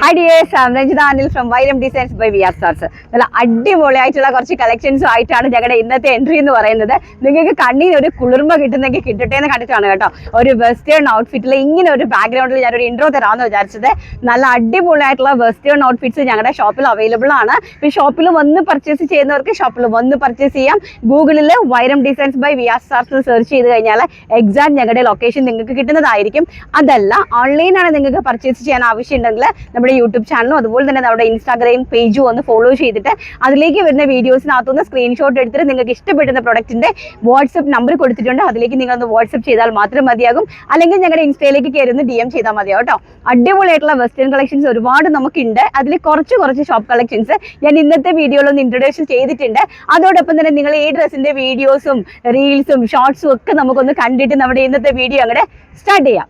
Hi dears, I'm Ranjita Anil from Vyram Designs by VR Stars. നല്ല അടിപൊളിയായിട്ടുള്ള കുറച്ച് കളക്ഷൻസും ആയിട്ടാണ് ഞങ്ങളുടെ ഇന്നത്തെ എൻട്രി എന്ന് പറയുന്നത്. നിങ്ങൾക്ക് കണ്ണിന് ഒരു കുളിർമ കിട്ടുന്നെങ്കിൽ കിട്ടട്ടെ എന്ന് കണ്ടിട്ടാണ് കേട്ടോ ഒരു വെസ്റ്റേൺ ഔട്ട്ഫിറ്റിൽ ഇങ്ങനെ ഒരു ബാക്ക്ഗ്രൗണ്ടിൽ ഞാനൊരു ഇൻട്രോ തരാമെന്ന് വിചാരിച്ചത്. നല്ല അടിപൊളിയായിട്ടുള്ള വെസ്റ്റേൺ ഔട്ട്ഫിറ്റ്സ് ഞങ്ങളുടെ ഷോപ്പിൽ അവൈലബിൾ ആണ്. ഇപ്പോൾ ഷോപ്പിൽ വന്ന് പർച്ചേസ് ചെയ്യുന്നവർക്ക് ഷോപ്പിൽ വന്ന് പർച്ചേസ് ചെയ്യാം. ഗൂഗിളിൽ Vairam designs by VR Stars search ചെയ്ത് കഴിഞ്ഞാൽ എക്സാക്ട് ഞങ്ങളുടെ ലൊക്കേഷൻ നിങ്ങൾക്ക് കിട്ടുന്നതായിരിക്കും. അതല്ല ഓൺലൈനാണ് നിങ്ങൾക്ക് പർച്ചേസ് ചെയ്യാൻ ആവശ്യമുണ്ടെങ്കിൽ നമ്മുടെ യൂട്യൂബ് ചാനലും അതുപോലെ തന്നെ നമ്മുടെ ഇൻസ്റ്റാഗ്രാം പേജും ഒന്ന് ഫോളോ ചെയ്തിട്ട് അതിലേക്ക് വരുന്ന വീഡിയോസിനകത്തുനിന്ന് സ്ക്രീൻഷോട്ട് എടുത്തിട്ട് നിങ്ങൾക്ക് ഇഷ്ടപ്പെടുന്ന പ്രൊഡക്റ്റിന്റെ വാട്സപ്പ് നമ്പർ കൊടുത്തിട്ടുണ്ട്. അതിലേക്ക് നിങ്ങളൊന്ന് വാട്സപ്പ് ചെയ്താൽ മാത്രം മതിയാകും. അല്ലെങ്കിൽ ഞങ്ങളുടെ ഇൻസ്റ്റയിലേക്ക് കയറുന്ന DM ചെയ്താൽ മതിയാവും കേട്ടോ. അടിപൊളിയായിട്ടുള്ള വെസ്റ്റേൺ കളക്ഷൻസ് ഒരുപാട് നമുക്കുണ്ട്. അതിൽ കുറച്ച് ഷോപ്പ് കളക്ഷൻസ് ഞാൻ ഇന്നത്തെ വീഡിയോയിലൊന്ന് ഇൻട്രൊഡക്ഷൻ ചെയ്തിട്ടുണ്ട്. അതോടൊപ്പം തന്നെ നിങ്ങൾ ഈ ഡ്രസ്സിന്റെ വീഡിയോസും റീൽസും ഷോർട്സും ഒക്കെ നമുക്കൊന്ന് കണ്ടിട്ട് നമ്മുടെ ഇന്നത്തെ വീഡിയോ അങ്ങനെ സ്റ്റാർട്ട് ചെയ്യാം.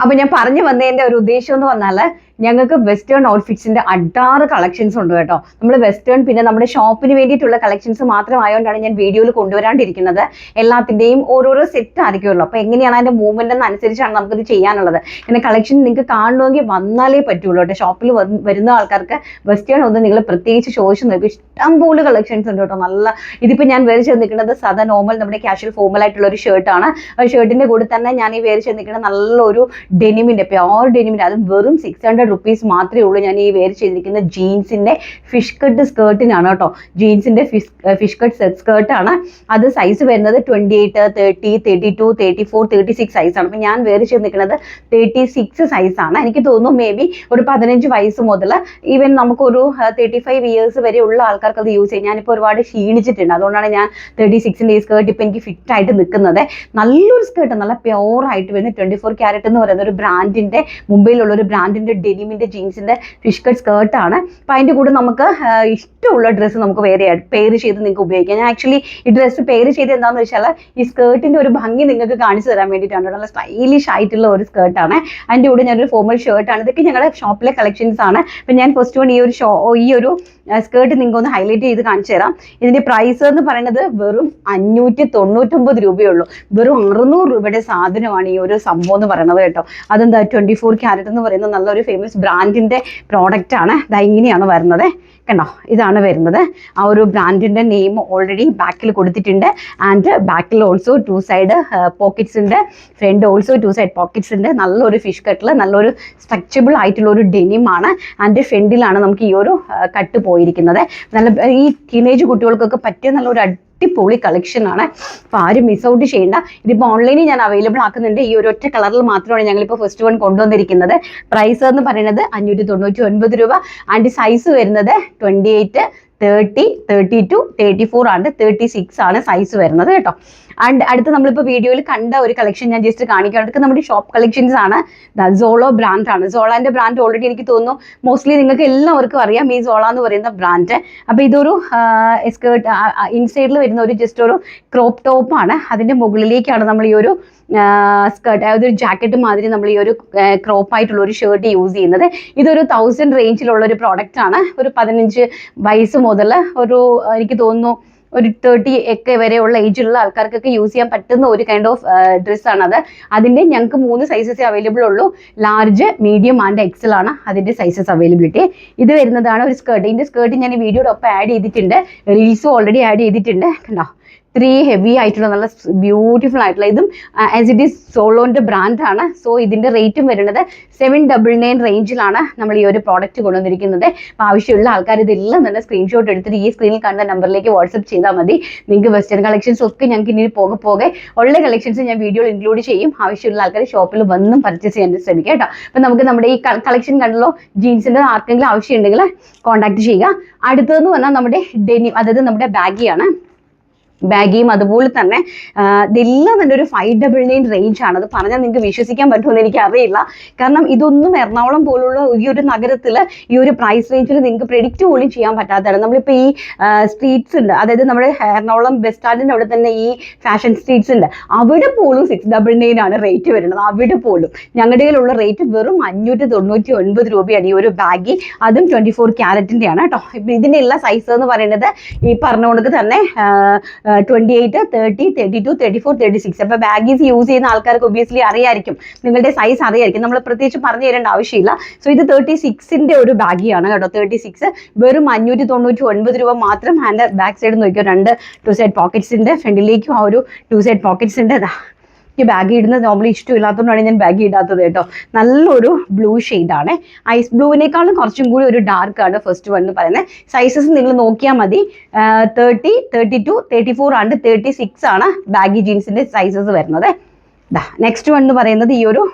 അപ്പൊ ഞാൻ പറഞ്ഞു വന്നതിന്റെ ഒരു ഉദ്ദേശം എന്ന് പറഞ്ഞാൽ ഞങ്ങൾക്ക് വെസ്റ്റേൺ ഔട്ട്ഫിറ്റ്സിന്റെ അഡാറ് കളക്ഷൻസ് ഉണ്ട് കേട്ടോ. നമ്മൾ വെസ്റ്റേൺ പിന്നെ നമ്മുടെ ഷോപ്പിന് വേണ്ടിയിട്ടുള്ള കളക്ഷൻസ് മാത്രമായതുകൊണ്ടാണ് ഞാൻ വീഡിയോയിൽ കൊണ്ടുവരാണ്ടിരിക്കുന്നത്. എല്ലാത്തിൻ്റെയും ഓരോരോ സെറ്റ് ആയിരിക്കുമല്ലോ. അപ്പോൾ എങ്ങനെയാണ് അതിന്റെ മൂവ്മെന്റ് അനുസരിച്ചാണ് നമുക്കിത് ചെയ്യാനുള്ളത്. ഇങ്ങനെ കളക്ഷൻ നിങ്ങൾക്ക് കാണണമെങ്കിൽ വന്നാലേ പറ്റുള്ളൂ കേട്ടോ. ഷോപ്പിൽ വരുന്ന ആൾക്കാർക്ക് വെസ്റ്റേൺ ഒന്ന് നിങ്ങൾ പ്രത്യേകിച്ച് ചോദിച്ചു നോക്കും. ഇഷ്ടംപോലെ കളക്ഷൻസ് ഉണ്ട് കേട്ടോ. നല്ല ഇതിപ്പോൾ ഞാൻ വേറെ ചെന്നിരിക്കുന്നത് സാധാ നോർമൽ നമ്മുടെ കാഷ്വൽ ഫോർമൽ ആയിട്ടുള്ള ഒരു ഷർട്ടാണ്. ആ ഷർട്ടിന്റെ കൂടെ തന്നെ ഞാൻ ഈ വേറെ ചെന്നിരിക്കുന്നത് നല്ലൊരു ഡെനിമിന്റെ പ്യോർ ഡെനിമിന്റെ അതും വെറും 600 rupees മാത്രമേ ഉള്ളൂ. ഞാൻ ഈ വെയർ ചെയ്തിരിക്കുന്ന ജീൻസിന്റെ ഫിഷ് കട്ട് സ്കേർട്ടിനാണ് കേട്ടോ. ജീൻസിന്റെ ഫിഷ് കട്ട് സ്കേർട്ടാണ്. അത് സൈസ് വരുന്നത് 28, 30, 32, 34, 36 സൈസാണ്. അപ്പം ഞാൻ വെയർ ചെയ്തിരിക്കുന്നത് 36 സൈസാണ്. എനിക്ക് തോന്നുന്നു മേ ബി ഒരു 15 വയസ്സ് മുതൽ ഈവൻ നമുക്കൊരു 35 ഇയേഴ്സ് വരെ ഉള്ള ആൾക്കാർക്ക് അത് യൂസ് ചെയ്യും. ഞാനിപ്പോൾ ഒരുപാട് ക്ഷീണിച്ചിട്ടുണ്ട്. അതുകൊണ്ടാണ് ഞാൻ 36ന്റെ ഈ സ്കേർട്ട് ഇപ്പം എനിക്ക് ഫിറ്റ് ആയിട്ട് നിൽക്കുന്നത്. നല്ലൊരു സ്കേർട്ട്, നല്ല പ്യോർ ആയിട്ട് വരുന്ന 24 ക്യാരറ്റ് എന്ന് പറയുന്ന ഒരു ബ്രാൻഡിന്റെ മുംബൈയിലുള്ള ഒരു ബ്രാൻഡിന്റെ ഡെനിമിന്റെ ജീൻസിന്റെ ഫിഷ് കട്ട് സ്കേർട്ടാണ്. അപ്പം അതിൻ്റെ കൂടെ നമുക്ക് ഇഷ്ടമുള്ള ഡ്രസ്സ് നമുക്ക് പെയർ ചെയ്ത് നിങ്ങൾക്ക് ഉപയോഗിക്കാം. ഞാൻ ആക്ച്വലി ഈ ഡ്രസ്സ് പെയർ ചെയ്ത് എന്താണെന്ന് വെച്ചാൽ ഈ സ്കേർട്ടിന്റെ ഒരു ഭംഗി നിങ്ങൾക്ക് കാണിച്ചു തരാൻ വേണ്ടിയിട്ടാണ്. നല്ല സ്റ്റൈലിഷ് ആയിട്ടുള്ള ഒരു സ്കേർട്ടാണ്. അതിൻ്റെ കൂടെ ഞാനൊരു ഫോർമൽ ഷർട്ടാണ്. ഇതൊക്കെ ഞങ്ങളുടെ ഷോപ്പിലെ കളക്ഷൻസ് ആണ്. അപ്പം ഞാൻ ഫസ്റ്റ് വൺ ഈ ഒരു സ്കേർട്ട് നിങ്ങൾക്ക് ഒന്ന് ഹൈലൈറ്റ് ചെയ്ത് കാണിച്ചു തരാം. ഇതിന്റെ പ്രൈസ് എന്ന് പറയുന്നത് വെറും 599 രൂപയുള്ളൂ. വെറും 600 രൂപയുടെ സാധനമാണ് ഈ ഒരു സംഭവം എന്ന് പറയുന്നത് കേട്ടോ. അതെന്താ 24 ക്യാരറ്റ് എന്ന് പറയുന്ന നല്ലൊരു ഫേമസ് ബ്രാൻഡിന്റെ പ്രോഡക്റ്റ് ആണ്. ഇതാ ഇങ്ങനെയാണ് വരുന്നത് കണ്ടോ. ഇതാണ് വരുന്നത്. ആ ഒരു ബ്രാൻഡിന്റെ നെയിം ഓൾറെഡി ബാക്കിൽ കൊടുത്തിട്ടുണ്ട്. ആൻഡ് ബാക്കിൽ ഓൾസോ 2 സൈഡ് പോക്കറ്റ്സ് ഉണ്ട്. ഫ്രണ്ട് ഓൾസോ 2 സൈഡ് പോക്കറ്റ്സ് ഉണ്ട്. നല്ലൊരു ഫിഷ് കട്ടിൽ നല്ലൊരു സ്ട്രക്ചബിൾ ആയിട്ടുള്ള ഒരു ഡെനിമാണ്. ആൻഡ് ഫ്രണ്ടിലാണ് നമുക്ക് ഈ ഒരു കട്ട് പോയിരിക്കുന്നത്. നല്ല ഈ ടീനേജ് കുട്ടികൾക്കൊക്കെ പറ്റിയ നല്ലൊരു അടിപൊളി കളക്ഷൻ ആണ്. അപ്പോൾ ആരും മിസ് ഔട്ട് ചെയ്യേണ്ട. ഇതിപ്പോൾ ഓൺലൈനിൽ ഞാൻ അവൈലബിൾ ആക്കുന്നുണ്ട്. ഈ ഒരു ഒറ്റ കളറിൽ മാത്രമാണ് ഞങ്ങളിപ്പോൾ ഫസ്റ്റ് വൺ കൊണ്ടുവന്നിരിക്കുന്നത്. പ്രൈസ് എന്ന് പറയുന്നത് 599 രൂപ. ആൻഡ് സൈസ് വരുന്നത് 28, 30, 32, 34 ആണ്. 36 ആണ് സൈസ് വരുന്നത് കേട്ടോ. ആൻഡ് അടുത്ത് നമ്മളിപ്പോൾ വീഡിയോയിൽ കണ്ട ഒരു കളക്ഷൻ ഞാൻ ജസ്റ്റ് കാണിക്കാം. അതൊക്കെ നമ്മുടെ ഷോപ്പ് കളക്ഷൻസ് ആണ്. സോളോ ബ്രാൻഡാണ്. സോളാൻ്റെ ബ്രാൻഡ് ഓൾറെഡി എനിക്ക് തോന്നുന്നു മോസ്റ്റ്ലി നിങ്ങൾക്ക് എല്ലാവർക്കും അറിയാം ഈ സോള എന്ന് പറയുന്ന ബ്രാൻഡ്. അപ്പോൾ ഇതൊരു സ്കേർട്ട് ഇൻസൈഡിൽ വരുന്ന ഒരു ജസ്റ്റ് ഒരു ക്രോപ്പ് ടോപ്പാണ്. അതിൻ്റെ മുകളിലേക്കാണ് നമ്മൾ ഈ ഒരു സ്കേർട്ട് അതായത് ഒരു ജാക്കറ്റ് മാതിരി നമ്മൾ ഈ ഒരു ക്രോപ്പ് ആയിട്ടുള്ള ഒരു ഷർട്ട് യൂസ് ചെയ്യുന്നത്. ഇതൊരു 1000 റേഞ്ചിലുള്ള ഒരു പ്രോഡക്റ്റ് ആണ്. ഒരു 15 വയസ്സ് മുതൽ ഒരു എനിക്ക് തോന്നുന്നു ഒരു 30 ഒക്കെ വരെയുള്ള ഏജിലുള്ള ആൾക്കാർക്കൊക്കെ യൂസ് ചെയ്യാൻ പറ്റുന്ന ഒരു കൈൻഡ് ഓഫ് ഡ്രസ്സാണത്. അതിൻ്റെ ഞങ്ങൾക്ക് 3 സൈസസ് അവൈലബിൾ ഉള്ളൂ. ലാർജ്, മീഡിയം ആൻഡ് എക്സൽ ആണ് അതിൻ്റെ സൈസസ് അവൈലബിലിറ്റി. ഇത് വരുന്നതാണ് ഒരു സ്കേർട്ട്. ഇതിൻ്റെ സ്കേർട്ട് ഞാൻ ഈ വീഡിയോയുടെ ഒപ്പം ആഡ് ചെയ്തിട്ടുണ്ട്. റീൽസും ഓൾറെഡി ആഡ് ചെയ്തിട്ടുണ്ട് കണ്ടോ. 3 ഹെവി ആയിട്ടുള്ള നല്ല ബ്യൂട്ടിഫുൾ ആയിട്ടുള്ള ഇതും ആസ് ഇറ്റ് ഈസ് സോളോൻ്റെ ബ്രാൻഡാണ്. സോ ഇതിൻ്റെ റേറ്റും വരുന്നത് 799 റേഞ്ചിലാണ് നമ്മൾ ഈ ഒരു പ്രോഡക്റ്റ് കൊണ്ടുവന്നിരിക്കുന്നത്. അപ്പോൾ ആവശ്യമുള്ള ആൾക്കാർ ഇതെല്ലാം തന്നെ സ്ക്രീൻഷോട്ട് എടുത്തിട്ട് ഈ സ്ക്രീനിൽ കാണുന്ന നമ്പറിലേക്ക് വാട്സപ്പ് ചെയ്താൽ മതി. നിങ്ങൾക്ക് വെസ്റ്റേൺ കളക്ഷൻസ് ഒക്കെ ഞങ്ങൾക്ക് ഇനി പോകെ ഉള്ള കളക്ഷൻസ് ഞാൻ വീഡിയോയിൽ ഇൻക്ലൂഡ് ചെയ്യും. ആവശ്യമുള്ള ആൾക്കാർ ഷോപ്പിൽ വന്നും പർച്ചേസ് ചെയ്യാൻ ശ്രമിക്കുക കേട്ടോ. അപ്പം നമുക്ക് നമ്മുടെ ഈ കളക്ഷൻ കണ്ടല്ലോ. ജീൻസിൻ്റെ ആർക്കെങ്കിലും ആവശ്യമുണ്ടെങ്കിൽ കോൺടാക്ട് ചെയ്യുക. അടുത്തതെന്ന് പറഞ്ഞാൽ നമ്മുടെ ഡെനിം, അതായത് നമ്മുടെ ബാഗിയാണ്. ബാഗിയും അതുപോലെ തന്നെ ഇതെല്ലാം തന്നെ ഒരു 599 റേഞ്ചാണ്. അത് പറഞ്ഞാൽ നിങ്ങൾക്ക് വിശ്വസിക്കാൻ പറ്റുമെന്ന് എനിക്ക് അറിയില്ല. കാരണം ഇതൊന്നും എറണാകുളം പോലുള്ള ഈ ഒരു നഗരത്തിൽ ഈ ഒരു പ്രൈസ് റേഞ്ചിൽ നിങ്ങൾക്ക് പ്രെഡിക്റ്റ് പോലും ചെയ്യാൻ പറ്റാത്തതാണ്. നമ്മളിപ്പോൾ ഈ സ്ട്രീറ്റ്സ് ഉണ്ട്, അതായത് നമ്മുടെ എറണാകുളം ബസ് സ്റ്റാൻഡിൻ്റെ അവിടെ തന്നെ ഈ ഫാഷൻ സ്ട്രീറ്റ്സ് ഉണ്ട്. അവിടെ പോലും 699 ആണ് റേറ്റ് വരുന്നത്. അവിടെ പോലും ഞങ്ങളുടെ കയ്യിലുള്ള റേറ്റ് വെറും 599 രൂപയാണ് ഈ ഒരു ബാഗി. അതും 24 ക്യാരറ്റിൻ്റെ ആണ് കേട്ടോ. ഇപ്പം ഇതിൻ്റെ എല്ലാ സൈസ് എന്ന് പറയുന്നത് ഈ പറഞ്ഞുകൊണ്ട് തന്നെ 28, 30, 32, 34, 36. അപ്പോൾ ബാഗീസ് യൂസ് ചെയ്യുന്ന ആൾക്കാർക്ക് ഒബിയസ്ലി അറിയായിരിക്കും, നിങ്ങളുടെ സൈസ് അറിയായിരിക്കും, നമ്മൾ പ്രത്യേകിച്ച് പറഞ്ഞു തരേണ്ട ആവശ്യമില്ല. സോ ഇത് 36ന്റെ ഒരു ബാഗിയാണ് കേട്ടോ. 36 വെറും 599 രൂപ മാത്രം. ഹാൻഡ് ബാക്ക് സൈഡ് നോക്കിയോ, 2 2 സൈഡ് പോക്കറ്റ്സിൻ്റെ, ഫ്രണ്ടിലേക്കും ആ ഒരു 2 സൈഡ് പോക്കറ്റ്സിൻ്റെ. ഈ ബാഗ് ഇടുന്നത് നോർമലി ഇഷ്ടമില്ലാത്തതുകൊണ്ടാണ് ഞാൻ ബാഗ് ഇടാത്തത് കേട്ടോ. നല്ലൊരു ബ്ലൂ ഷെയ്ഡാണ്. ഐസ് ബ്ലൂവിനേക്കാളും കുറച്ചും കൂടി ഒരു ഡാർക്ക് ആണ് ഫസ്റ്റ് വൺ എന്ന് പറയുന്നത്. സൈസസ് നിങ്ങൾ നോക്കിയാൽ മതി. 30, 32, 34 ആൻഡ് 36 ആണ് ബാഗി ജീൻസിൻ്റെ സൈസസ് വരുന്നത്. നെക്സ്റ്റ് വൺ എന്ന് പറയുന്നത് ഈ ഒരു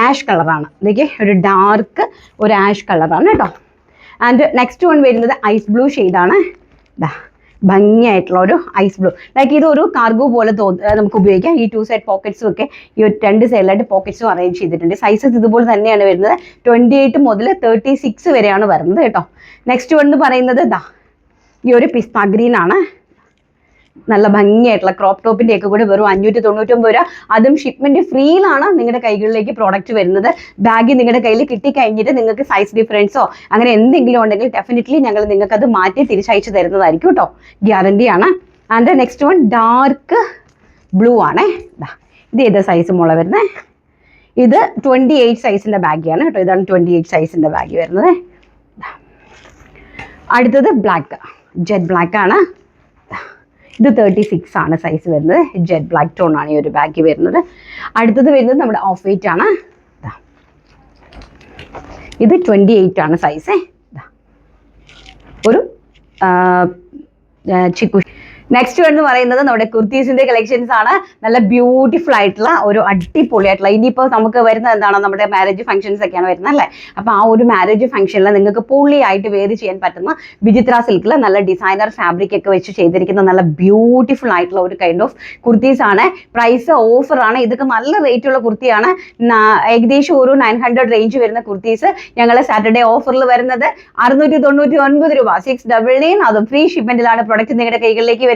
ആഷ് കളറാണ്. ഇതൊക്കെ ഒരു ഡാർക്ക് ഒരു ആഷ് കളറാണ് കേട്ടോ. ആൻഡ് നെക്സ്റ്റ് വൺ വരുന്നത് ഐസ് ബ്ലൂ ഷെയ്ഡാണ്. ഭംഗിയായിട്ടുള്ള ഒരു ഐസ് ബ്ലൂ. ലൈക്ക് ഇതൊരു കാർഗോ പോലെ നമുക്ക് ഉപയോഗിക്കാം. ഈ 2 സൈഡ് പോക്കറ്റ്സും ഒക്കെ ഈ ഒരു 2 സൈഡിലായിട്ട് പോക്കറ്റ്സും അറേഞ്ച് ചെയ്തിട്ടുണ്ട്. സൈസസ് ഇതുപോലെ തന്നെയാണ് വരുന്നത്. 28 മുതൽ 36 വരെയാണ് വരുന്നത് കേട്ടോ. നെക്സ്റ്റ് വൺ എന്ന് പറയുന്നത് ഈ ഒരു പിസ്ത ഗ്രീൻ ആണ്. നല്ല ഭംഗിയായിട്ടുള്ള ക്രോപ്പ് ടോപ്പിൻ്റെ ഒക്കെ കൂടെ വെറും 599 രൂപ. അതും ഷിപ്മെൻറ്റ് ഫ്രീയിലാണ് നിങ്ങളുടെ കൈകളിലേക്ക് പ്രോഡക്റ്റ് വരുന്നത്. ബാഗ് നിങ്ങളുടെ കയ്യിൽ കിട്ടിക്കഴിഞ്ഞിട്ട് നിങ്ങൾക്ക് സൈസ് ഡിഫറൻസോ അങ്ങനെ എന്തെങ്കിലും ഉണ്ടെങ്കിൽ ഡെഫിനറ്റ്ലി ഞങ്ങൾ നിങ്ങൾക്ക് അത് മാറ്റി തിരിച്ചയച്ചു തരുന്നതായിരിക്കും കേട്ടോ. ഗ്യാരണ്ടിയാണ്. And next one dark blue ആണ്. ഇത് ഏത് സൈസ് മുള വരുന്നത്? ഇത് 28 സൈസിൻ്റെ ബാഗിയാണ് കേട്ടോ. ഇതാണ് 28 സൈസിൻ്റെ ബാഗ് വരുന്നത്. അടുത്തത് ബ്ലാക്ക്, ജെറ്റ് ബ്ലാക്ക് ആണ്. ഇത് 36 ആണ് സൈസ് വരുന്നത്. ജെറ്റ് ബ്ലാക്ക് ടോൺ ആണ് ഈ ഒരു ബാഗ് വരുന്നത്. അടുത്തത് വരുന്നത് നമ്മുടെ ഓഫ് വൈറ്റ് ആണ്. ഇത് 28 ആണ് സൈസ്. ഒരു ചിക്കു. നെക്സ്റ്റ് എന്ന് പറയുന്നത് നമ്മുടെ കുർത്തീസിന്റെ കളക്ഷൻസ് ആണ്. നല്ല ബ്യൂട്ടിഫുൾ ആയിട്ടുള്ള ഒരു അടിപൊളിയായിട്ടുള്ള, ഇനിയിപ്പോൾ നമുക്ക് വരുന്നത് എന്താണ്, നമ്മുടെ മാരേജ് ഫംഗ്ഷൻസ് ഒക്കെയാണ് വരുന്നത് അല്ലേ. അപ്പോൾ ആ ഒരു മാരേജ് ഫംഗ്ഷനിൽ നിങ്ങൾക്ക് പൊള്ളിയായിട്ട് വെയർ ചെയ്യാൻ പറ്റുന്ന വിചിത്ര സിൽക്കിൽ നല്ല ഡിസൈനർ ഫാബ്രിക് ഒക്കെ വെച്ച് ചെയ്തിരിക്കുന്ന നല്ല ബ്യൂട്ടിഫുൾ ആയിട്ടുള്ള ഒരു കൈൻഡ് ഓഫ് കുർത്തീസ് ആണ്. പ്രൈസ് ഓഫറാണ്. ഇതൊക്കെ നല്ല റേറ്റ് ഉള്ള കുർത്തിയാണ്. ഏകദേശം ഒരു 900 റേഞ്ച് വരുന്ന കുർത്തീസ് ഞങ്ങൾ സാറ്റർഡേ ഓഫറിൽ വരുന്നത് 699 രൂപ, 699. അതും ഫ്രീ ഷിപ്മെന്റിലാണ് പ്രൊഡക്റ്റ് നിങ്ങളുടെ കൈകളിലേക്ക്.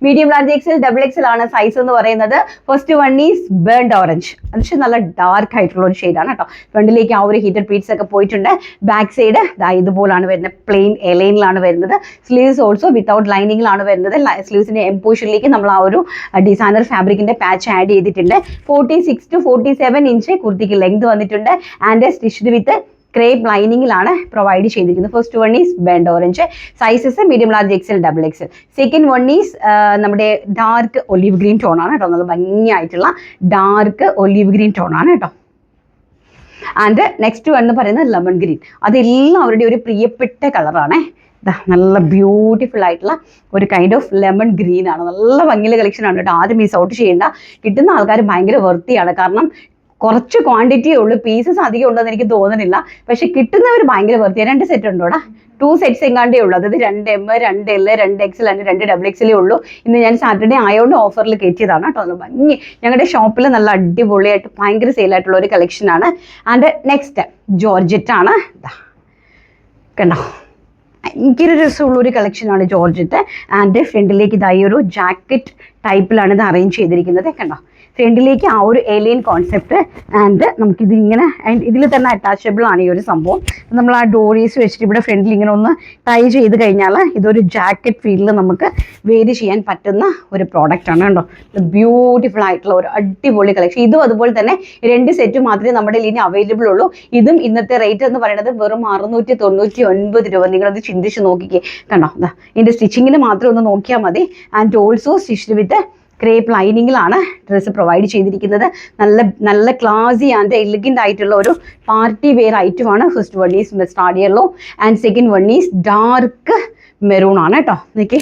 Medium large XL double XL ആണ് സൈസ് എന്ന് പറയുന്നത്. First one is burnt orange. അത് നല്ല ഡാർക്ക് ആയിട്ടുള്ള ഒരു ഷെയ്ഡാണ് കേട്ടോ. ഫ്രണ്ടിലേക്ക് ആ ഒരു ഹീറ്റഡ് പ്ലീറ്റ്സ് ഒക്കെ പോയിട്ടുണ്ട്. ബാക്ക് സൈഡ് ഇതുപോലാണ് വരുന്നത്. പ്ലെയിൻ എലൈനിലാണ് വരുന്നത്. സ്ലീവ്സ് ഓൾസോ വിത്തൗട്ട് ലൈനിങ്ങിലാണ് വരുന്നത്. സ്ലീവ്സിന്റെ എംപോഷനിലേക്ക് നമ്മൾ ആ ഒരു ഡിസൈനർ ഫാബ്രിക്കിന്റെ പാച്ച് ആഡ് ചെയ്തിട്ടുണ്ട്. 46 to 47 ഇഞ്ച് കുർത്തിക്ക് ലെങ്ത് വന്നിട്ടുണ്ട്. ആൻഡ് സ്റ്റിച്ച്ഡ് വിത്ത് ക്രേപ്പ് ലൈനിങ്ങിലാണ് പ്രൊവൈഡ് ചെയ്തിരിക്കുന്നത്. First one is burnt orange. Sizes medium large XL double XL. Second one is നമ്മുടെ ഡാർക്ക് ഒലീവ് ഗ്രീൻ ടോൺ ആണ് കേട്ടോ. നല്ല ഭംഗിയായിട്ടുള്ള ഡാർക്ക് ഒലീവ് ഗ്രീൻ ടോൺ ആണ് കേട്ടോ. ആൻഡ് നെക്സ്റ്റ് വൺ എന്ന് പറയുന്നത് ലെമൺ ഗ്രീൻ. അതെല്ലാവരുടെയും ഒരു പ്രിയപ്പെട്ട കളറാണ്. നല്ല ബ്യൂട്ടിഫുൾ ആയിട്ടുള്ള ഒരു കൈൻഡ് ഓഫ് ലെമൺ ഗ്രീൻ ആണ്. നല്ല ഭംഗിയുള്ള കളക്ഷൻ ആണ് കേട്ടോ. ആദ്യം മിസ് ഔട്ട് ചെയ്യേണ്ട. കിട്ടുന്ന ആൾക്കാർ ഭയങ്കര വർത്തിയാണ്. കാരണം കുറച്ച് ക്വാണ്ടിറ്റിയേ ഉള്ളൂ, പീസസ് അധികം ഉണ്ടെന്ന് എനിക്ക് തോന്നുന്നില്ല. പക്ഷെ കിട്ടുന്നവർ ഭയങ്കര വർത്തിയാണ്. 2 സെറ്റ് ഉണ്ടോടാ? 2 സെറ്റ്സ് എങ്ങാണ്ടേ ഉള്ളൂ. അതായത് 2M, 2L, 2XL and 2XL ഉള്ളൂ. ഇന്ന് ഞാൻ സാറ്റർഡേ ആയതുകൊണ്ട് ഓഫറിൽ കയറ്റിയതാണ് കേട്ടോ. ഭംഗി ഞങ്ങളുടെ ഷോപ്പിൽ നല്ല അടിപൊളിയായിട്ട് ഭയങ്കര സെയിലായിട്ടുള്ള ഒരു കളക്ഷനാണ്. ആൻഡ് നെക്സ്റ്റ് ജോർജറ്റ് ആണ്. കണ്ടോ, ഭയങ്കര രസമുള്ള ഒരു കളക്ഷനാണ് ജോർജറ്റ്. ആൻഡ് ഫ്രണ്ടിലേക്ക് ഇതായി ഒരു ജാക്കറ്റ് ടൈപ്പിലാണ് ഇത് അറേഞ്ച് ചെയ്തിരിക്കുന്നത്. കണ്ടോ, ഫ്രണ്ടിലേക്ക് ആ ഒരു ഏലിയൻ കോൺസെപ്റ്റ്. ആൻഡ് നമുക്കിത് ഇങ്ങനെ ഇതിൽ തന്നെ അറ്റാച്ചബിൾ ആണ് ഈ ഒരു സംഭവം. നമ്മൾ ആ ഡോറീസ് വെച്ചിട്ട് ഇവിടെ ഫ്രണ്ടിൽ ഇങ്ങനെ ഒന്ന് ടൈ ചെയ്ത് കഴിഞ്ഞാൽ ഇതൊരു ജാക്കറ്റ് ഫീലിൽ നമുക്ക് വെയർ ചെയ്യാൻ പറ്റുന്ന ഒരു പ്രോഡക്റ്റ് ആണ് കേട്ടോ. ബ്യൂട്ടിഫുൾ ആയിട്ടുള്ള ഒരു അടിപൊളി കളക്ഷൻ. ഇതും അതുപോലെ തന്നെ 2 സെറ്റ് മാത്രമേ നമ്മുടെ ഇനി അവൈലബിൾ ഉള്ളൂ. ഇതും ഇന്നത്തെ റേറ്റ് എന്ന് പറയുന്നത് വെറും 699 രൂപ. നിങ്ങളത് ചിന്തിച്ച് നോക്കിക്കേ. കണ്ടോ, ഇതിൻ്റെ സ്റ്റിച്ചിങ്ങിന് മാത്രം ഒന്ന് നോക്കിയാൽ മതി. And also stitched with crepe ലൈനിങ്ങിലാണ് ഡ്രസ്സ് പ്രൊവൈഡ് ചെയ്തിരിക്കുന്നത്. നല്ല ക്ലാസി ആൻഡ് എലിഗൻ്റ് ആയിട്ടുള്ള ഒരു പാർട്ടി വെയർ ഐറ്റമാണ്. First one is mustard yellow and second one is dark maroon ആണ് കേട്ടോ. നോക്കി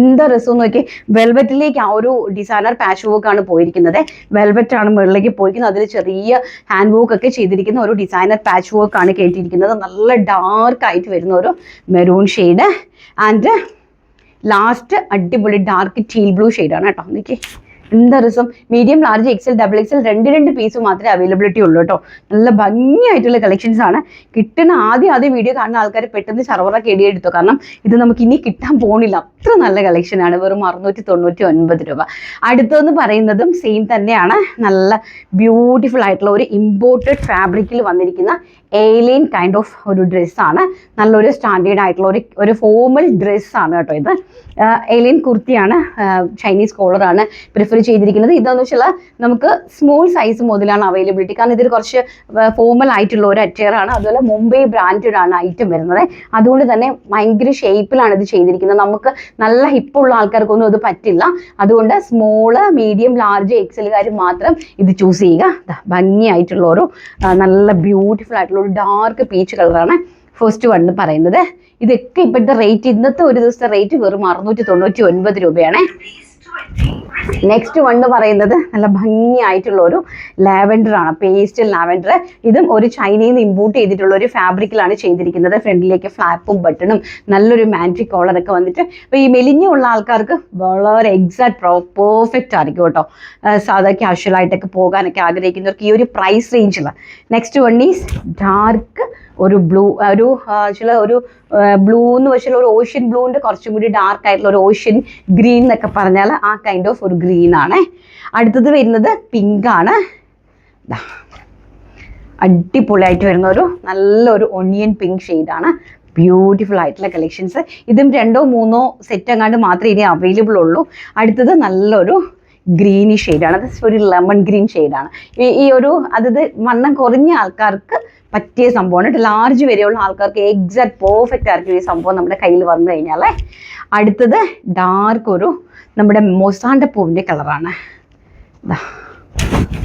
എന്താ രസം നോക്കി. വെൽവെറ്റിലേക്ക് ആ ഒരു ഡിസൈനർ പാച്ച് വർക്കാണ് പോയിരിക്കുന്നത്. വെൽവെറ്റ് ആണ് മുകളിലേക്ക് പോയിരിക്കുന്നത്. അതിൽ ചെറിയ ഹാൻഡ് വർക്ക് ഒക്കെ ചെയ്തിരിക്കുന്ന ഒരു ഡിസൈനർ പാച്ച് വർക്കാണ് കേട്ടിരിക്കുന്നത്. നല്ല ഡാർക്ക് ആയിട്ട് വരുന്ന ഒരു മെറൂൺ ഷെയ്ഡ്. ആൻഡ് ലാസ്റ്റ് അടിപൊളി ഡാർക്ക് ടീൽ ബ്ലൂ ഷെയ്ഡാണ് കേട്ടോ. എനിക്ക് എന്താ രസം. Medium large XL double XL 2 piece മാത്രമേ അവൈലബിലിറ്റി ഉള്ളൂ കേട്ടോ. നല്ല ഭംഗിയായിട്ടുള്ള കളക്ഷൻസ് ആണ്. കിട്ടുന്ന ആദ്യം വീഡിയോ കാണുന്ന ആൾക്കാർ പെട്ടെന്ന് സർവറൊക്കെ എടിയെടുത്തു. കാരണം ഇത് നമുക്ക് ഇനി കിട്ടാൻ പോകുന്നില്ല. അത്ര നല്ല കളക്ഷനാണ്. വെറും 699 രൂപ. അടുത്തതെന്ന് പറയുന്നതും സെയിം തന്നെയാണ്. നല്ല ബ്യൂട്ടിഫുൾ ആയിട്ടുള്ള ഒരു ഇമ്പോർട്ടഡ് ഫാബ്രിക്കിൽ വന്നിരിക്കുന്ന ഏലിയൻ കൈൻഡ് ഓഫ് ഒരു ഡ്രസ്സാണ്. നല്ലൊരു സ്റ്റാൻഡേർഡ് ആയിട്ടുള്ള ഒരു ഫോർമൽ ഡ്രസ്സാണ് കേട്ടോ ഇത്. ഏലിയൻ കുർത്തിയാണ്, ചൈനീസ് കോളറാണ് പ്രിഫർ ചെയ്തിരിക്കുന്നത്. ഇതെന്ന് വെച്ചാൽ നമുക്ക് സ്മോൾ സൈസ് മുതലാണ് അവൈലബിലിറ്റി. കാരണം ഇതിൽ കുറച്ച് ഫോർമൽ ആയിട്ടുള്ള ഒരു അറ്റയറാണ്. അതുപോലെ മുംബൈ ബ്രാൻഡഡ് ആണ് ഐറ്റം വരുന്നത്. അതുകൊണ്ട് തന്നെ ഭയങ്കര ഷേപ്പിലാണ് ഇത് ചെയ്തിരിക്കുന്നത്. നമുക്ക് നല്ല ഹിപ്പുള്ള ആൾക്കാർക്കൊന്നും ഇത് പറ്റില്ല. അതുകൊണ്ട് സ്മോള്, മീഡിയം, ലാർജ്, എക്സലുകാർ മാത്രം ഇത് ചൂസ് ചെയ്യുക. ഭംഗിയായിട്ടുള്ള ഒരു നല്ല ബ്യൂട്ടിഫുൾ ആയിട്ടുള്ള ഒരു ഡാർക്ക് പീച്ച് കളറാണ് ഫസ്റ്റ് വൺ പറയുന്നത്. ഇതൊക്കെ ഇപ്പോഴത്തെ റേറ്റ്, ഇന്നത്തെ ഒരു ദിവസത്തെ റേറ്റ് വെറും 699 രൂപയാണ്. നെക്സ്റ്റ് വൺ പറയുന്നത് നല്ല ഭംഗിയായിട്ടുള്ള ഒരു ലാവൻഡർ ആണ്, പേസ്റ്റൽ ലാവൻഡർ. ഇതും ഒരു ചൈനയിൽ നിന്ന് ഇമ്പോർട്ട് ചെയ്തിട്ടുള്ള ഒരു ഫാബ്രിക്കിലാണ് ചെയ്തിരിക്കുന്നത്. ഫ്രണ്ടിലേക്ക് ഫ്ലാപ്പും ബട്ടണും നല്ലൊരു മാൻട്രിക് കോളറൊക്കെ വന്നിട്ട് അപ്പോൾ ഈ മെലിഞ്ഞുള്ള ആൾക്കാർക്ക് വളരെ എക്സാക്ട് പെർഫെക്റ്റ് ആയിരിക്കും കേട്ടോ. സാധാ ക്യാഷ്വലായിട്ടൊക്കെ പോകാനൊക്കെ ആഗ്രഹിക്കുന്നവർക്ക് ഈ ഒരു പ്രൈസ് റേഞ്ചിൽ. നെക്സ്റ്റ് വൺ ഈസ് ഡാർക്ക് ഒരു ബ്ലൂ, ഒരു ബ്ലൂ എന്ന് വെച്ചാൽ ഒരു ഓഷ്യൻ ബ്ലൂവിൻ്റെ കുറച്ചും കൂടി ഡാർക്ക് ആയിട്ടുള്ള ഒരു ഓഷ്യൻ ഗ്രീൻ എന്നൊക്കെ പറഞ്ഞാൽ ആ കൈൻഡ് ഓഫ് ഒരു ഗ്രീൻ ആണ്. അടുത്തത് വരുന്നത് പിങ്ക് ആണ്. അടിപൊളിയായിട്ട് വരുന്ന ഒരു നല്ലൊരു ഒണിയൻ പിങ്ക് ഷെയ്ഡാണ്. ബ്യൂട്ടിഫുൾ ആയിട്ടുള്ള കളക്ഷൻസ്. ഇതും 2 or 3 സെറ്റ് എങ്ങാണ്ട് മാത്രമേ ഇനി അവൈലബിൾ ഉള്ളൂ. അടുത്തത് നല്ലൊരു ഗ്രീനി ഷെയ്ഡാണ്. അത് ഒരു ലെമൺ ഗ്രീൻ ഷെയ്ഡാണ്. ഈ ഒരു അതത് വണ്ണം കുറഞ്ഞ ആൾക്കാർക്ക് പറ്റിയ സംഭവമാണ്. ലാർജ് വരെയുള്ള ആൾക്കാർക്ക് എക്സാക്ട് പെർഫെക്റ്റ് ആയിരിക്കും ഈ സംഭവം നമ്മുടെ കയ്യിൽ വന്നു കഴിഞ്ഞാൽ. അടുത്തത് ഡാർക്ക് ഒരു നമ്മുടെ മൊസാണ്ട പൂവിൻ്റെ കളറാണ്.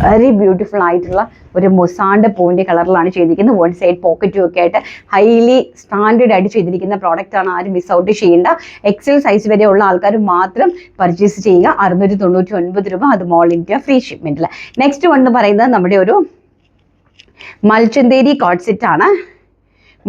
വെരി ബ്യൂട്ടിഫുൾ ആയിട്ടുള്ള ഒരു മൊസാണ്ട പൂവിൻ്റെ കളറിലാണ് ചെയ്തിരിക്കുന്നത്. വൺ സൈഡ് പോക്കറ്റും ഒക്കെ ആയിട്ട് ഹൈലി സ്റ്റാൻഡേർഡ് ആയിട്ട് ചെയ്തിരിക്കുന്ന പ്രോഡക്റ്റ് ആണ്. ആരും മിസ് ഔട്ട് ചെയ്യേണ്ട. എക്സൽ സൈസ് വരെ ഉള്ള ആൾക്കാർ മാത്രം പർച്ചേസ് ചെയ്യുക. 699 രൂപ, അത് ഓൾ ഇന്ത്യ ഫ്രീ ഷിപ്മെൻറ്റിൽ. നെക്സ്റ്റ് വൺ എന്ന് പറയുന്നത് നമ്മുടെ ഒരു മൽച്ചന്തേരി കോട്ട് സെറ്റ് ആണ്.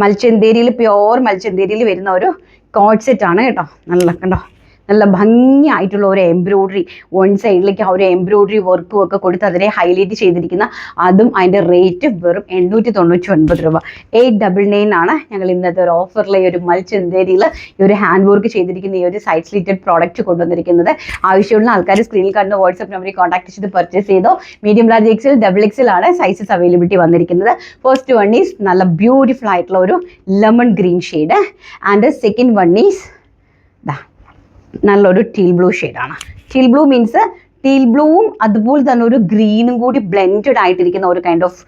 മൽച്ചന്തേരിയിൽ പ്യോർ മൽച്ചന്തേരിയിൽ വരുന്ന ഒരു കോട്ട് സെറ്റ് ആണ് കേട്ടോ. നല്ല കണ്ടോ, നല്ല ഭംഗിയായിട്ടുള്ള ഒരു എംബ്രോയ്ഡറി, വൺ സൈഡിലേക്ക് ആ ഒരു എംബ്രോയ്ഡറി വർക്കും ഒക്കെ കൊടുത്ത് അതിനെ ഹൈലൈറ്റ് ചെയ്തിരിക്കുന്ന അതും. അതിൻ്റെ റേറ്റ് വെറും 899 രൂപ. 899 ആണ് ഞങ്ങൾ ഇന്നത്തെ ഒരു ഓഫറിലെ ഒരു മൽച്ചന്തേരിയിൽ ഈ ഒരു ഹാൻഡ് വർക്ക് ചെയ്തിരിക്കുന്ന ഈ ഒരു സൈഡ് സ്ലിറ്റഡ് പ്രോഡക്റ്റ് കൊണ്ടുവന്നിരിക്കുന്നത്. ആവശ്യമുള്ള ആൾക്കാർ സ്ക്രീനിൽ കാണുന്ന വാട്സ്ആപ്പ് നമ്പറിൽ കോൺടാക്ട് ചെയ്ത് പർച്ചേസ് ചെയ്തോ. Medium, large, XL, double XL ആണ് സൈസസ് അവൈലബിലിറ്റി വന്നിരിക്കുന്നത്. ഫസ്റ്റ് വൺ ഈസ് നല്ല ബ്യൂട്ടിഫുൾ ആയിട്ടുള്ള ഒരു lemon green shade. And second one is നല്ലൊരു ടീൽ ബ്ലൂ ഷെയ്ഡാണ്. ടീൽ ബ്ലൂ മീൻസ് ടീൽ ബ്ലൂവും അതുപോലെ തന്നെ ഒരു ഗ്രീനും കൂടി ബ്ലെൻഡഡ് ആയിട്ടിരിക്കുന്ന ഒരു കൈൻഡ് ഓഫ്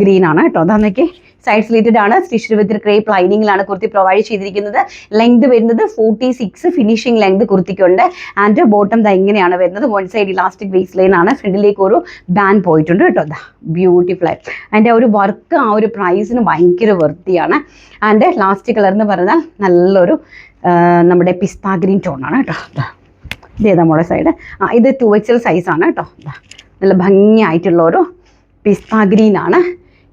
ഗ്രീൻ ആണ് കേട്ടോ. അതാന്നൊക്കെ സൈഡ് സ്ലീറ്റഡ് ആണ്. Stitched with crepe ലൈനിങ്ങിലാണ് kurti provide ചെയ്തിരിക്കുന്നത്. ലെങ്ത് വരുന്നത് 46 ഫിനിഷിംഗ് ലെങ്ത് കുർത്തിക്കുണ്ട്. ആൻഡ് ബോട്ടം ഇങ്ങനെയാണ് വരുന്നത്. One side elastic waste line ആണ്. ഫ്രണ്ടിലേക്ക് ഒരു ബാൻഡ് പോയിട്ടുണ്ട് കേട്ടോ. ബ്യൂട്ടിഫുൾ ആയിട്ട് അതിൻ്റെ ഒരു വർക്ക് ആ ഒരു പ്രൈസിന് ഭയങ്കര വൃത്തിയാണ്. ആൻഡ് ലാസ്റ്റ് കളർ എന്ന് പറഞ്ഞാൽ നല്ലൊരു നമ്മുടെ പിസ്ത ഗ്രീൻ ടോണാണ് കേട്ടോ. ഇതേതാ നമ്മുടെ സൈഡ്, ഇത് 2XL സൈസാണ് കേട്ടോ. നല്ല ഭംഗിയായിട്ടുള്ള ഒരു പിസ്ത ഗ്രീൻ ആണ്.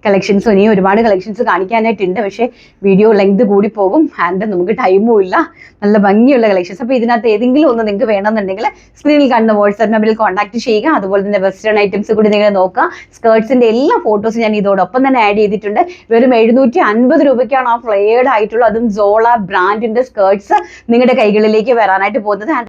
കളക്ഷൻസ് ഇനി ഒരുപാട് കളക്ഷൻസ് കാണിക്കാനായിട്ടുണ്ട്. പക്ഷേ വീഡിയോ ലെങ്ത് കൂടി പോകും, ആൻഡ് നമുക്ക് ടൈമും ഇല്ല. നല്ല ഭംഗിയുള്ള കളക്ഷൻസ്. അപ്പോൾ ഇതിനകത്ത് ഏതെങ്കിലും ഒന്ന് നിങ്ങൾക്ക് വേണമെന്നുണ്ടെങ്കിൽ സ്ക്രീനിൽ കാണുന്ന വാട്സ്ആപ്പ് നമ്പറിൽ കോൺടാക്ട് ചെയ്യുക. അതുപോലെ തന്നെ വെസ്റ്റേൺ ഐറ്റംസ് കൂടി നിങ്ങൾ നോക്കുക. സ്കേർട്സിൻ്റെ എല്ലാ ഫോട്ടോസും ഞാൻ ഇതോടൊപ്പം തന്നെ ആഡ് ചെയ്തിട്ടുണ്ട്. വെറും 750 രൂപയ്ക്കാണ് ആ ഫ്ലെയർഡ് ആയിട്ടുള്ള, അതും സോള ബ്രാൻഡിൻ്റെ സ്കേർട്സ് നിങ്ങളുടെ കൈകളിലേക്ക് വരാനായിട്ട് പോകുന്നത്.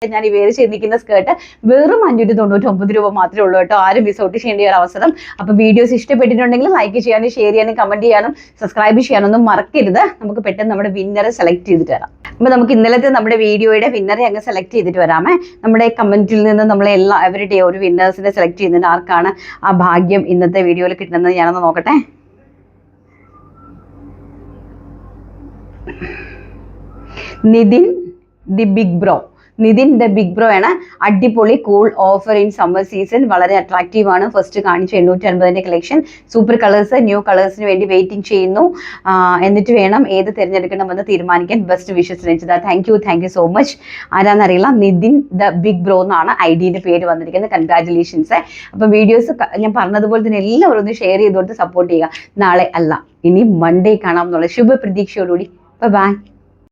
ഞാൻ ഈ വേറെ ചെയ്തിരിക്കുന്ന സ്കേർട്ട് വെറും 599 രൂപ മാത്രമേ ഉള്ളൂ കേട്ടോ. ആരും മിസ് ഔട്ട് ചെയ്യേണ്ട ഒരു അവസരം. അപ്പോൾ വീഡിയോസ് ഇഷ്ടപ്പെട്ടിട്ടുണ്ടെങ്കിൽ ലൈക്ക് ചെയ്യാനും ഷെയർ ചെയ്യാനും കമന്റ് ചെയ്യാനും സബ്സ്ക്രൈബ് ചെയ്യാനൊന്നും മറക്കരുത്. നമുക്ക് പെട്ടെന്ന് നമ്മുടെ വിന്നറെ സെലക്ട് ചെയ്തിട്ട് വരാം. അപ്പോൾ നമുക്ക് ഇന്നലത്തെ നമ്മുടെ വീഡിയോയുടെ വിന്നറെ അങ്ങ് സെലക്ട് ചെയ്തിട്ട് വരാമേ. നമ്മുടെ കമന്റിൽ നിന്ന് നമ്മൾ എവരിഡേ ഒരു വിന്നേഴ്സിനെ സെലക്ട് ചെയ്യുന്നുണ്ട്. ആർക്കാണ് ആ ഭാഗ്യം ഇന്നത്തെ വീഡിയോയിൽ കിട്ടുന്നത് ഞാനൊന്ന് നോക്കട്ടെ. Nithin the big bro. Nithin the big bro ആണ്. അടിപൊളി cool offer in summer season. വളരെ അട്രാക്റ്റീവ് ആണ്. ഫസ്റ്റ് കാണിച്ച 850 കളക്ഷൻ. സൂപ്പർ കളേഴ്സ്, ന്യൂ കളേഴ്സിന് വേണ്ടി വെയിറ്റിംഗ് ചെയ്യുന്നു. എന്നിട്ട് വേണം ഏത് തിരഞ്ഞെടുക്കണമെന്ന് തീരുമാനിക്കാൻ. Best wishes Ranjitha. Thank you so much. ആരാന്നറിയില്ല, നിതിൻ ദ ബിഗ് ബ്രോ എന്നാണ് ഐഡിയുടെ പേര് വന്നിരിക്കുന്നത്. കൺഗ്രാറ്റുലേഷൻസ്. അപ്പം വീഡിയോസ് ഞാൻ പറഞ്ഞതുപോലെ തന്നെ എല്ലാവരും ഒന്ന് ഷെയർ ചെയ്ത് കൊടുത്ത് സപ്പോർട്ട് ചെയ്യുക. നാളെ അല്ല, ഇനി മൺഡേ കാണാം എന്നുള്ള ശുഭ പ്രതീക്ഷയോടുകൂടി ബൈ.